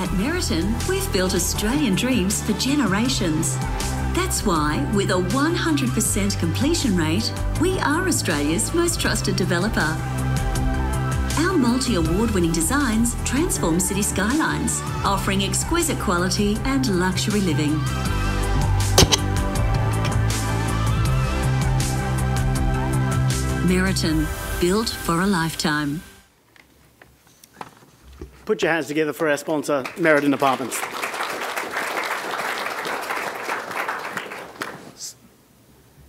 At Meriton, we've built Australian dreams for generations. That's why, with a 100% completion rate, we are Australia's most trusted developer. Our multi-award-winning designs transform city skylines, offering exquisite quality and luxury living. Meriton, built for a lifetime. Put your hands together for our sponsor, Meriton Apartments.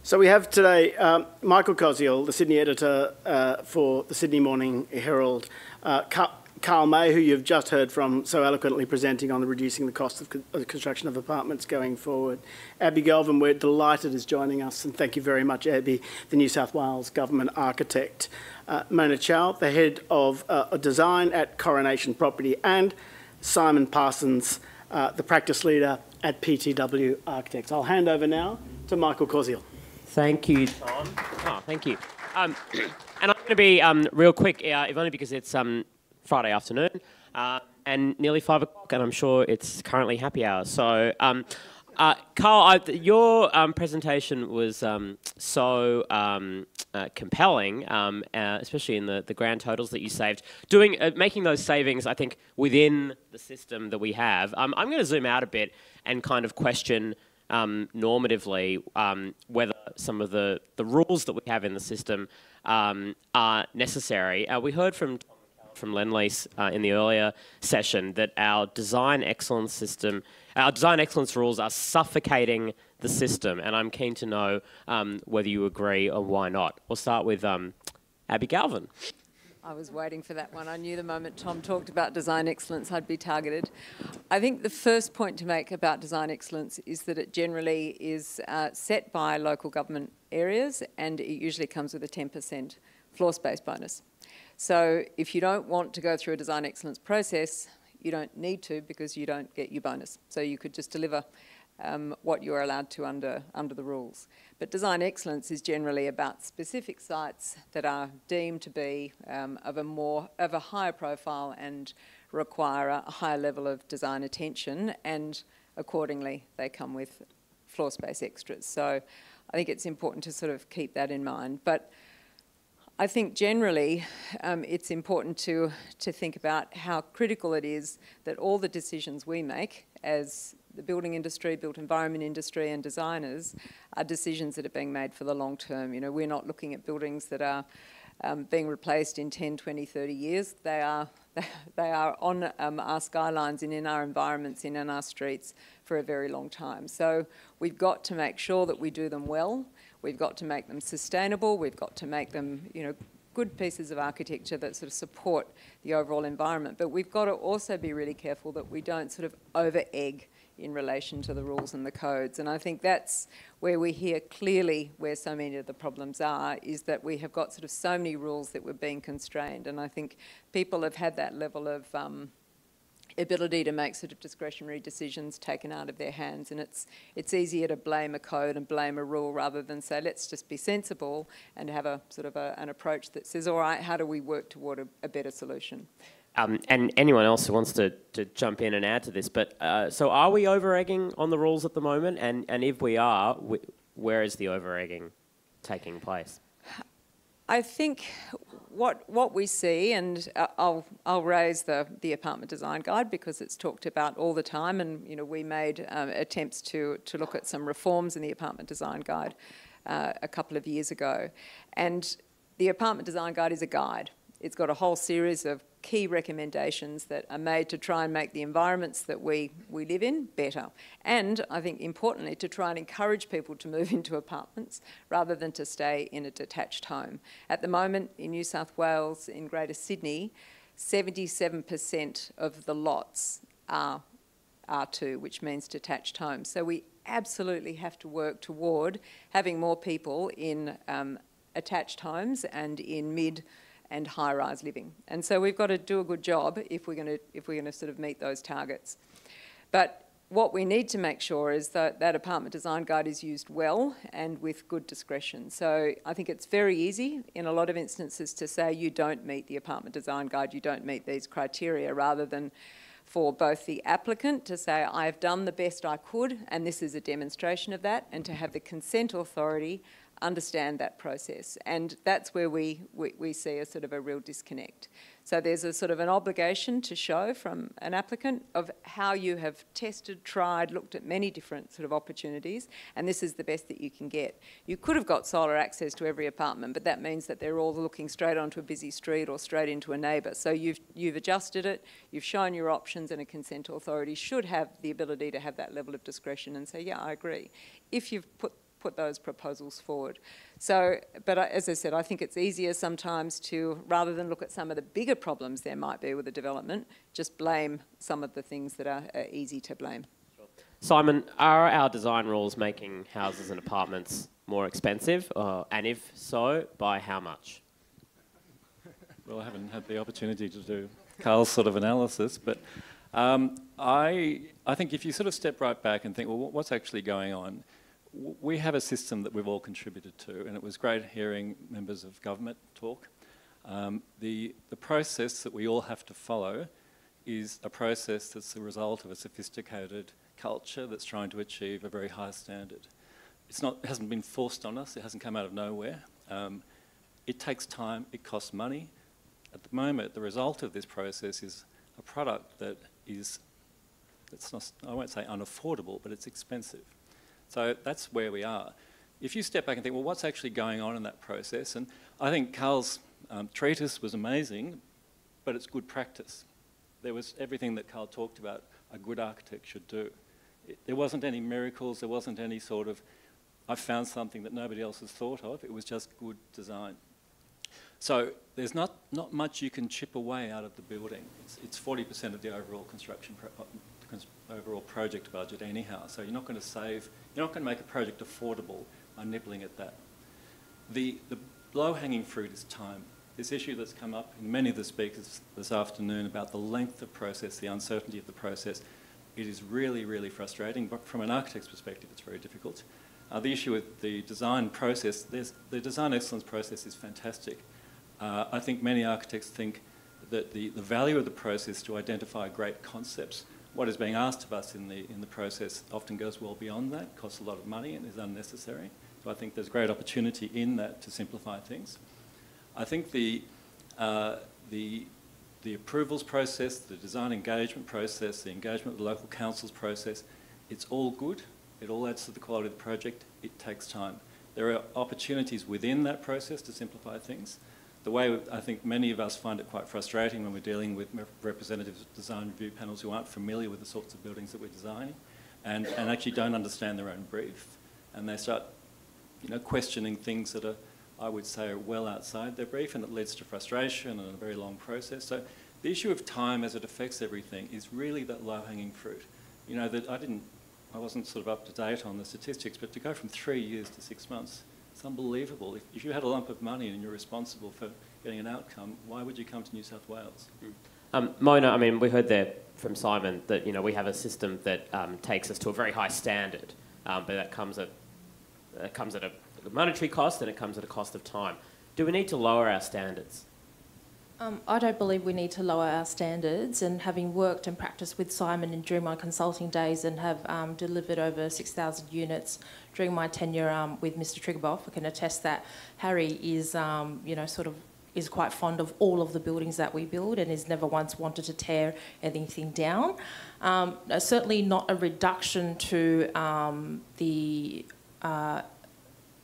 So we have today Michael Koziel, the Sydney editor for the Sydney Morning Herald, Carl May, who you've just heard from so eloquently presenting on the reducing the cost of the construction of apartments going forward. Abby Galvin, we're delighted, is joining us, and thank you very much, Abby, the New South Wales Government Architect. Mona Chow, the Head of Design at Coronation Property, and Simon Parsons, the Practice Leader at PTW Architects. I'll hand over now to Michael Koziel. Thank you, Tom. Oh, thank you. And I'm going to be real quick, if only because it's Friday afternoon and nearly 5 o'clock, and I'm sure it's currently happy hour. So, Carl, your presentation was so compelling, especially in the grand totals that you saved. Making those savings, I think, within the system that we have. I'm going to zoom out a bit and kind of question normatively whether some of the rules that we have in the system are necessary. We heard from Lendlease in the earlier session that our design excellence rules are suffocating the system, and I'm keen to know whether you agree or why not. We'll start with Abby Galvin. I was waiting for that one. I knew the moment Tom talked about design excellence, I'd be targeted. I think the first point to make about design excellence is that it generally is set by local government areas, and it usually comes with a 10% floor space bonus. So if you don't want to go through a design excellence process, you don't need to, because you don't get your bonus. So you could just deliver what you're allowed to under the rules. But design excellence is generally about specific sites that are deemed to be of a higher profile and require a higher level of design attention, and accordingly they come with floor space extras. So I think it's important to sort of keep that in mind. But I think generally it's important to think about how critical it is that all the decisions we make as the building industry, built environment industry and designers are decisions that are being made for the long term. You know, we're not looking at buildings that are being replaced in 10, 20, 30 years. They are on our skylines and in our environments and in our streets for a very long time. So we've got to make sure that we do them well. We've got to make them sustainable. We've got to make them, you know, good pieces of architecture that sort of support the overall environment. But we've got to also be really careful that we don't sort of over-egg in relation to the rules and the codes. And I think that's where we hear clearly where so many of the problems are, is that we have got sort of so many rules that we're being constrained. And I think people have had that level of ability to make sort of discretionary decisions taken out of their hands, and it's easier to blame a code and blame a rule rather than say, let's just be sensible and have a sort of an approach that says, all right, how do we work toward a better solution? And anyone else who wants to jump in and add to this, but so are we over-egging on the rules at the moment? And if we are, where is the over-egging taking place? I think what we see, and I'll raise the apartment design guide because it's talked about all the time, and you know we made attempts to look at some reforms in the apartment design guide a couple of years ago, and the apartment design guide is a guide. It's got a whole series of key recommendations that are made to try and make the environments that we live in better. And I think importantly, to try and encourage people to move into apartments rather than to stay in a detached home. At the moment in New South Wales, in Greater Sydney, 77% of the lots are R2, which means detached homes. So we absolutely have to work toward having more people in attached homes and in mid and high-rise living. And so we've got to do a good job if we're going to sort of meet those targets. But what we need to make sure is that that apartment design guide is used well and with good discretion. So I think it's very easy in a lot of instances to say you don't meet the apartment design guide, you don't meet these criteria, rather than for both the applicant to say, I've done the best I could, and this is a demonstration of that, and to have the consent authority understand that process. And that's where we see a sort of a real disconnect. So there's a sort of an obligation to show from an applicant of how you have tested, tried, looked at many different sort of opportunities, and this is the best that you can get. You could have got solar access to every apartment, but that means that they're all looking straight onto a busy street or straight into a neighbour. So you've adjusted it, you've shown your options, and a consent authority should have the ability to have that level of discretion and say, yeah, I agree, if you've put those proposals forward. So, but as I said, I think it's easier sometimes to, rather than look at some of the bigger problems there might be with the development, just blame some of the things that are easy to blame. Simon, are our design rules making houses and apartments more expensive? And if so, by how much? Well, I haven't had the opportunity to do Carl's sort of analysis, but I think if you sort of step right back and think, well, what's actually going on? We have a system that we've all contributed to, and it was great hearing members of government talk. The process that we all have to follow is a process that's the result of a sophisticated culture that's trying to achieve a very high standard. It hasn't been forced on us, it hasn't come out of nowhere. It takes time, it costs money. At the moment, the result of this process is a product that is, it's not, I won't say unaffordable, but it's expensive. So that's where we are. If you step back and think, well, what's actually going on in that process? And I think Carl's treatise was amazing, but it's good practice. There was everything that Carl talked about a good architect should do. There wasn't any miracles, there wasn't any sort of, I found something that nobody else has thought of, it was just good design. So there's not much you can chip away out of the building. It's 40% of the overall construction overall project budget anyhow, so you're not going to save, you're not going to make a project affordable by nibbling at that. The low-hanging fruit is time. This issue that's come up in many of the speakers this afternoon about the length of process, the uncertainty of the process, it is really, really frustrating, but from an architect's perspective it's very difficult. The issue with the design process, the design excellence process is fantastic. I think many architects think that the value of the process is to identify great concepts. What is being asked of us in the process often goes well beyond that, costs a lot of money and is unnecessary. So I think there's great opportunity in that to simplify things. I think the approvals process, the design engagement process, the engagement with the local councils process, it's all good. It all adds to the quality of the project. It takes time. There are opportunities within that process to simplify things. The way I think many of us find it quite frustrating when we're dealing with representatives of design review panels who aren't familiar with the sorts of buildings that we're designing and actually don't understand their own brief. And they start questioning things that are, I would say, are well outside their brief, and it leads to frustration and a very long process. So the issue of time as it affects everything is really that low-hanging fruit. That I wasn't sort of up to date on the statistics, but to go from 3 years to 6 months, it's unbelievable. If you had a lump of money and you're responsible for getting an outcome, why would you come to New South Wales? Mona, I mean, we heard there from Simon that we have a system that takes us to a very high standard, but that comes at a monetary cost and it comes at a cost of time. Do we need to lower our standards? I don't believe we need to lower our standards, and having worked and practiced with Simon and during my consulting days and have delivered over 6,000 units during my tenure with Mr. Triggerboff, I can attest that Harry is, is quite fond of all of the buildings that we build and has never once wanted to tear anything down. Certainly not a reduction to the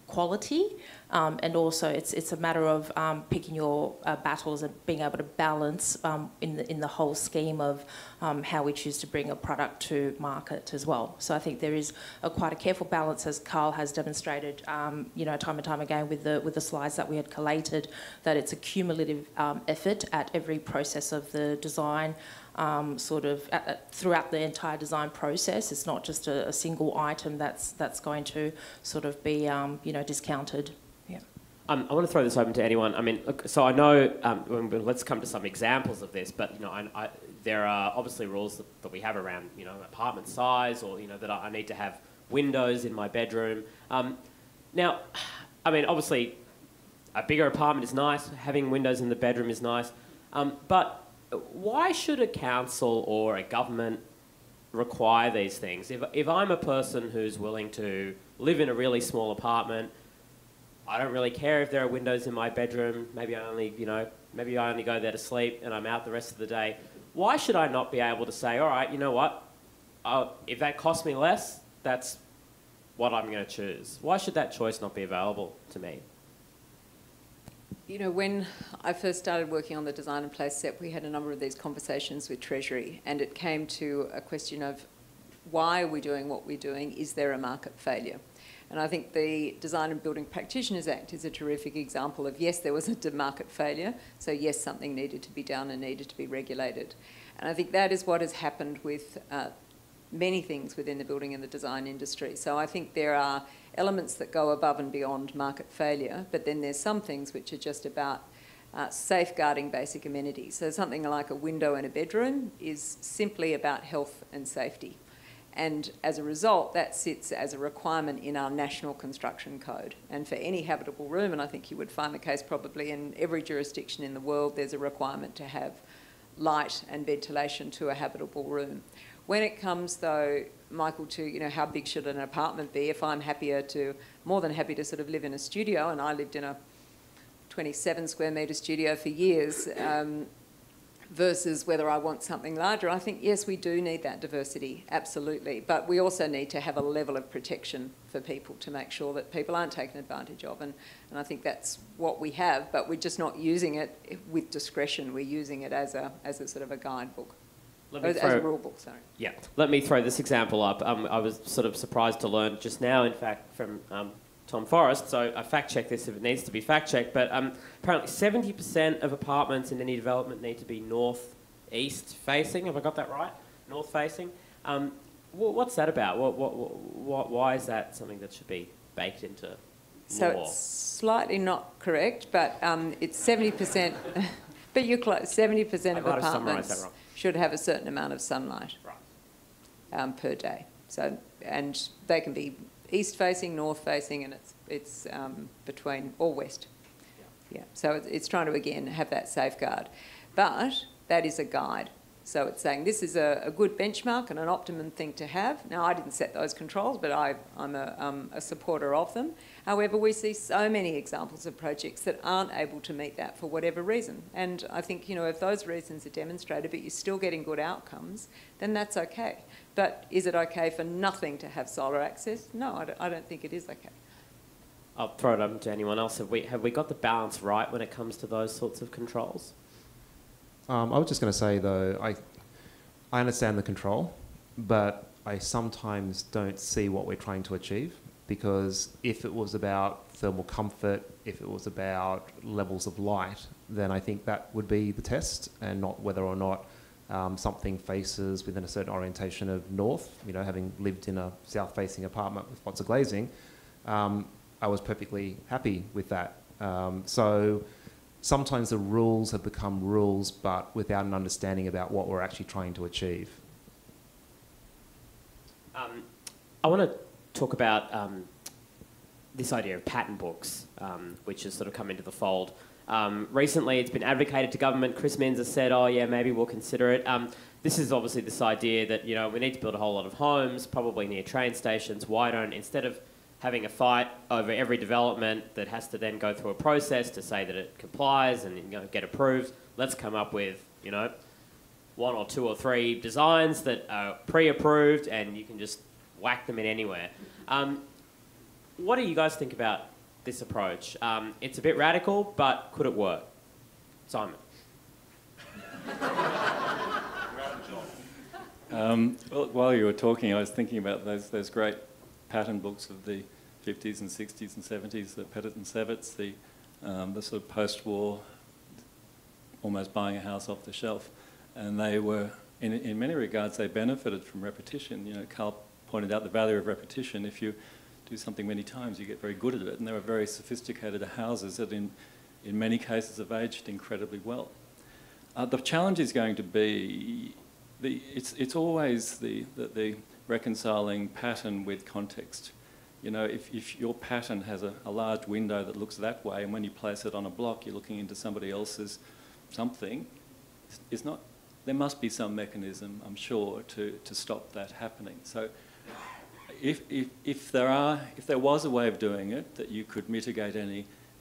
quality, and also it's a matter of picking your battles and being able to balance in the whole scheme of how we choose to bring a product to market as well. So I think there is quite a careful balance, as Carl has demonstrated, time and time again with the slides that we had collated, that it's a cumulative effort at every process of the design. Throughout the entire design process. It's not just a single item that's going to sort of be discounted. Yeah. I want to throw this open to anyone. I mean, so I know. Let's come to some examples of this. But there are obviously rules that we have around apartment size, or that I need to have windows in my bedroom. Now, I mean, obviously, a bigger apartment is nice. Having windows in the bedroom is nice, but why should a council or a government require these things? If I'm a person who's willing to live in a really small apartment, I don't really care if there are windows in my bedroom. Maybe I only go there to sleep and I'm out the rest of the day. Why should I not be able to say, all right, you know what? If that costs me less, that's what I'm going to choose. Why should that choice not be available to me? You know, when I first started working on the design and place set, we had a number of these conversations with Treasury, and it came to a question of why are we doing what we're doing? Is there a market failure? And I think the Design and Building Practitioners Act is a terrific example of, yes, there was a market failure, so yes, something needed to be done and needed to be regulated. And I think that is what has happened with many things within the building and the design industry. So I think there are elements that go above and beyond market failure, but then there's some things which are just about safeguarding basic amenities. So something like a window in a bedroom is simply about health and safety. And as a result, that sits as a requirement in our national construction code. And for any habitable room, and I think you would find the case probably in every jurisdiction in the world, there's a requirement to have light and ventilation to a habitable room. When it comes, though, Michael, to, you know, how big should an apartment be, if I'm more than happy to sort of live in a studio, and I lived in a 27 square metre studio for years, versus whether I want something larger, I think, yes, we do need that diversity, absolutely. But we also need to have a level of protection for people to make sure that people aren't taken advantage of. And I think that's what we have, but we're just not using it with discretion. We're using it as a sort of a guidebook. As a rule book, sorry. Yeah. Let me throw this example up. I was sort of surprised to learn just now, in fact, from Tom Forrest, so I fact-check this if it needs to be fact-checked, but apparently 70% of apartments in any development need to be north-east facing. Have I got that right? North-facing. What's that about? Why is that something that should be baked into law? So it's slightly not correct, but it's 70%, but you're close. 70% of apartments should have a certain amount of sunlight per day. So, and they can be east-facing, north-facing, and it's between, or west. Yeah. So it's trying to, again, have that safeguard. But that is a guide. So it's saying this is a good benchmark and an optimum thing to have. Now, I didn't set those controls, but I'm a supporter of them. However, we see so many examples of projects that aren't able to meet that for whatever reason. And I think, you know, if those reasons are demonstrated, but you're still getting good outcomes, then that's okay. But is it okay for nothing to have solar access? No, I don't think it is okay. I'll throw it open to anyone else. Have we got the balance right when it comes to those sorts of controls? I was just going to say, though, I understand the control, but I sometimes don't see what we're trying to achieve, because if it was about thermal comfort, if it was about levels of light, then I think that would be the test, and not whether or not something faces within a certain orientation of north. You know, having lived in a south-facing apartment with lots of glazing, I was perfectly happy with that. So sometimes the rules have become rules, but without an understanding about what we're actually trying to achieve. I want to talk about this idea of pattern books, which has sort of come into the fold. Recently, it's been advocated to government. Chris Minns has said, oh, yeah, maybe we'll consider it. This is obviously this idea that, you know, we need to build a whole lot of homes, probably near train stations. Why don't, instead of having a fight over every development that has to then go through a process to say that it complies and, you know, get approved, let's come up with, you know, 1 or 2 or 3 designs that are pre-approved and you can just whack them in anywhere. What do you guys think about this approach? It's a bit radical, but could it work? Simon. Well, while you were talking, I was thinking about those great pattern books of the 50s and 60s and 70s, the Pettit and Sevitz, the sort of post-war, almost buying a house off the shelf. And they were, in many regards, they benefited from repetition. You know, Carl pointed out the value of repetition. If you do something many times, you get very good at it. And they were very sophisticated houses that in many cases have aged incredibly well. The challenge is going to be, it's always the reconciling pattern with context. You know, if your pattern has a large window that looks that way, and when you place it on a block, you're looking into somebody else's something, is not. There must be some mechanism, I'm sure, to stop that happening. So, if there was a way of doing it that you could mitigate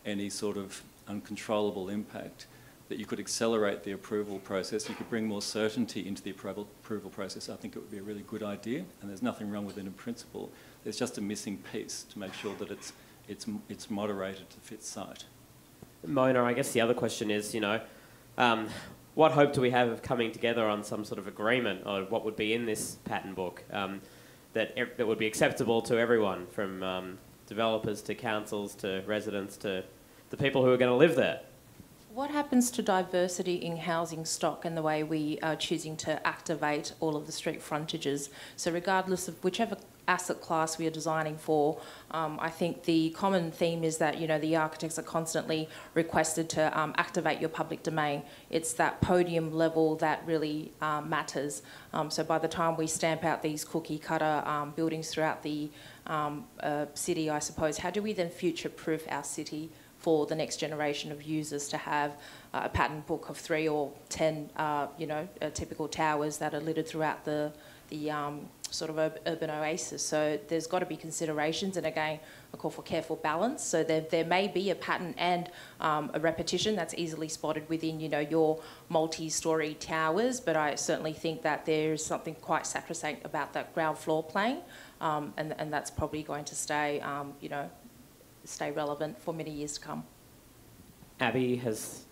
any sort of uncontrollable impact, that you could accelerate the approval process, you could bring more certainty into the approval process, I think it would be a really good idea. And there's nothing wrong with it in principle. There's just a missing piece to make sure that it's moderated to fit site. Mona, I guess the other question is, what hope do we have of coming together on some sort of agreement on what would be in this pattern book that would be acceptable to everyone, from developers to councils to residents to the people who are going to live there? What happens to diversity in housing stock and the way we are choosing to activate all of the street frontages? So regardless of whichever asset class we are designing for, I think the common theme is that, the architects are constantly requested to activate your public domain. It's that podium level that really matters. So by the time we stamp out these cookie cutter buildings throughout the city, I suppose, how do we then future-proof our city for the next generation of users to have a pattern book of 3 or 10, typical towers that are littered throughout the sort of urban oasis? So there's got to be considerations, and again, a call for careful balance. So there may be a pattern and a repetition that's easily spotted within, your multi-storey towers, but I certainly think that there's something quite sacrosanct about that ground floor plane, and that's probably going to stay, stay relevant for many years to come. Abby, has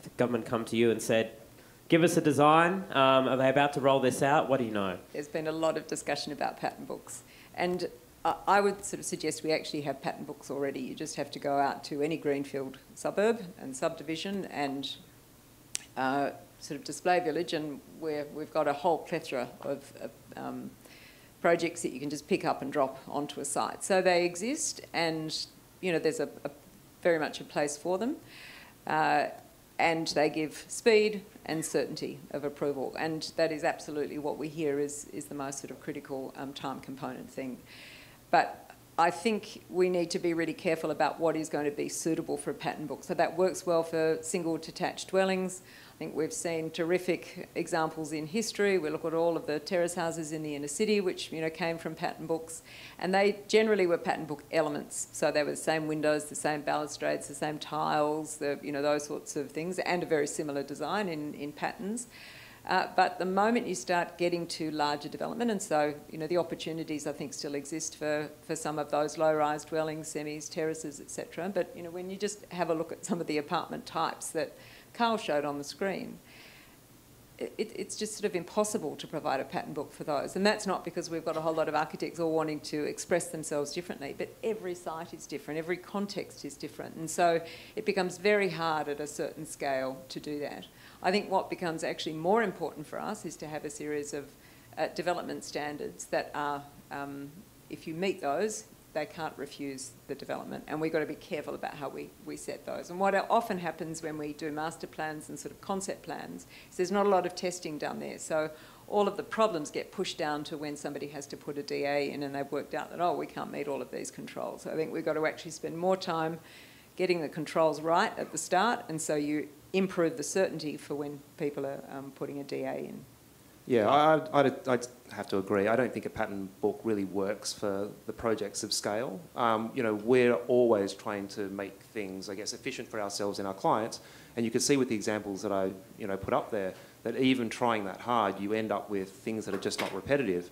the government come to you and said, give us a design? Are they about to roll this out? What do you know? There's been a lot of discussion about pattern books, and I would sort of suggest we actually have pattern books already. You just have to go out to any greenfield suburb and subdivision and sort of display village, and we've got a whole plethora of projects that you can just pick up and drop onto a site. So they exist, and there's a very much a place for them, and they give speed and certainty of approval, and that is absolutely what we hear is the most sort of critical time component thing. But I think we need to be really careful about what is going to be suitable for a pattern book. So that works well for single detached dwellings. I think we've seen terrific examples in history. We look at all of the terrace houses in the inner city, which came from pattern books, and they generally were pattern book elements. So they were the same windows, the same balustrades, the same tiles, those sorts of things, and a very similar design in patterns. But the moment you start getting to larger development, and so the opportunities I think still exist for some of those low-rise dwellings, semis, terraces, etc. But when you just have a look at some of the apartment types that Carl showed on the screen, it's just sort of impossible to provide a pattern book for those. And that's not because we've got a whole lot of architects all wanting to express themselves differently, but every site is different, every context is different. And so it becomes very hard at a certain scale to do that. I think what becomes actually more important for us is to have a series of development standards that are, if you meet those, they can't refuse the development, and we've got to be careful about how we set those. And what often happens when we do master plans and sort of concept plans is there's not a lot of testing done there. So all of the problems get pushed down to when somebody has to put a DA in and they've worked out that, we can't meet all of these controls. So I think we've got to actually spend more time getting the controls right at the start, and so you improve the certainty for when people are putting a DA in. Yeah, I'd have to agree. I don't think a pattern book really works for the projects of scale. We're always trying to make things, I guess, efficient for ourselves and our clients. And you can see with the examples that I, put up there, that even trying that hard, you end up with things that are just not repetitive.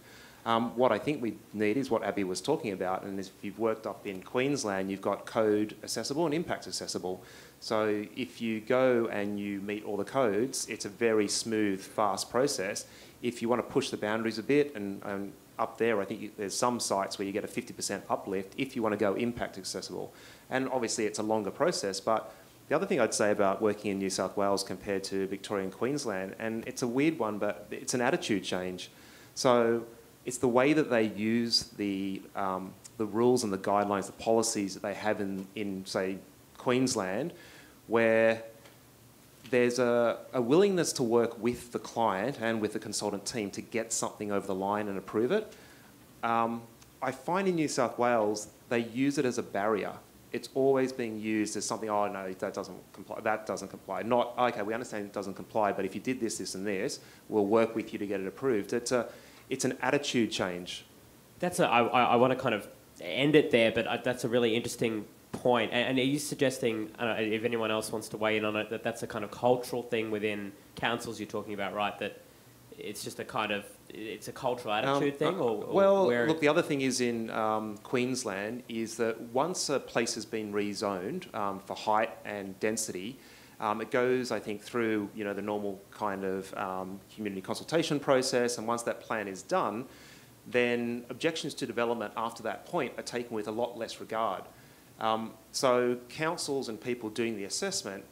What I think we need is what Abby was talking about, and if you've worked up in Queensland, you've got code accessible and impact accessible. So if you go and you meet all the codes, it's a very smooth, fast process. If you want to push the boundaries a bit, and up there, I think there's some sites where you get a 50% uplift if you want to go impact accessible. And obviously it's a longer process, but the other thing I'd say about working in New South Wales compared to Victoria and Queensland, and it's a weird one, but it's an attitude change. So it's the way that they use the rules and the guidelines, the policies that they have in say, Queensland, where there's a willingness to work with the client and with the consultant team to get something over the line and approve it. I find in New South Wales, they use it as a barrier. It's always being used as something, oh no, that doesn't comply. Not, okay, we understand it doesn't comply, but if you did this, this and this, we'll work with you to get it approved. It's an attitude change. I want to kind of end it there, but that's a really interesting point. And are you suggesting, I don't know, if anyone else wants to weigh in on it, that that's a kind of cultural thing within councils you're talking about, right? That it's just it's a cultural attitude thing? Look, the other thing is in Queensland is that once a place has been rezoned for height and density, it goes, I think, through the normal kind of community consultation process, and once that plan is done, then objections to development after that point are taken with a lot less regard. So councils and people doing the assessment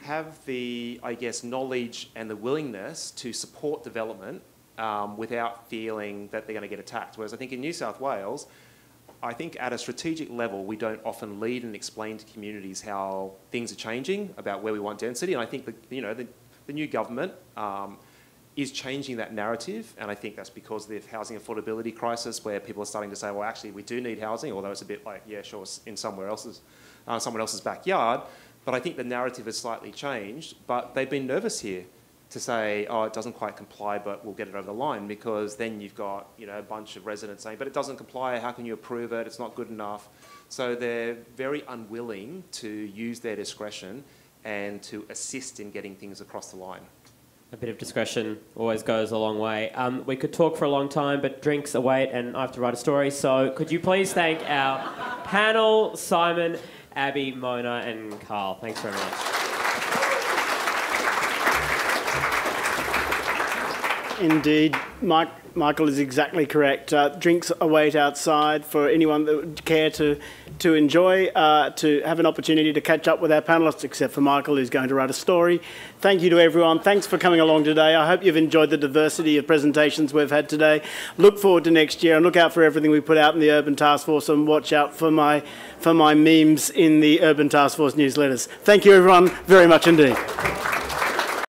have the, I guess, knowledge and the willingness to support development without feeling that they're going to get attacked. Whereas I think in New South Wales, I think at a strategic level, we don't often lead and explain to communities how things are changing, about where we want density. And I think the new government is changing that narrative, and I think that's because of the housing affordability crisis, where people are starting to say, well, actually, we do need housing, although it's a bit like, yeah, sure, in someone else's backyard. But I think the narrative has slightly changed, but they've been nervous here to say, oh, it doesn't quite comply, but we'll get it over the line, because then you've got a bunch of residents saying, but it doesn't comply, how can you approve it, it's not good enough. So they're very unwilling to use their discretion and to assist in getting things across the line. A bit of discretion always goes a long way. We could talk for a long time, but drinks await and I have to write a story. So could you please thank our panel, Simon, Abby, Mona and Carl. Thanks very much. Indeed, Michael is exactly correct. Drinks await outside for anyone that would care to enjoy, to have an opportunity to catch up with our panellists, except for Michael, who's going to write a story. Thank you to everyone. Thanks for coming along today. I hope you've enjoyed the diversity of presentations we've had today. Look forward to next year and look out for everything we put out in the Urban Taskforce, and watch out for my memes in the Urban Taskforce newsletters. Thank you, everyone, very much indeed.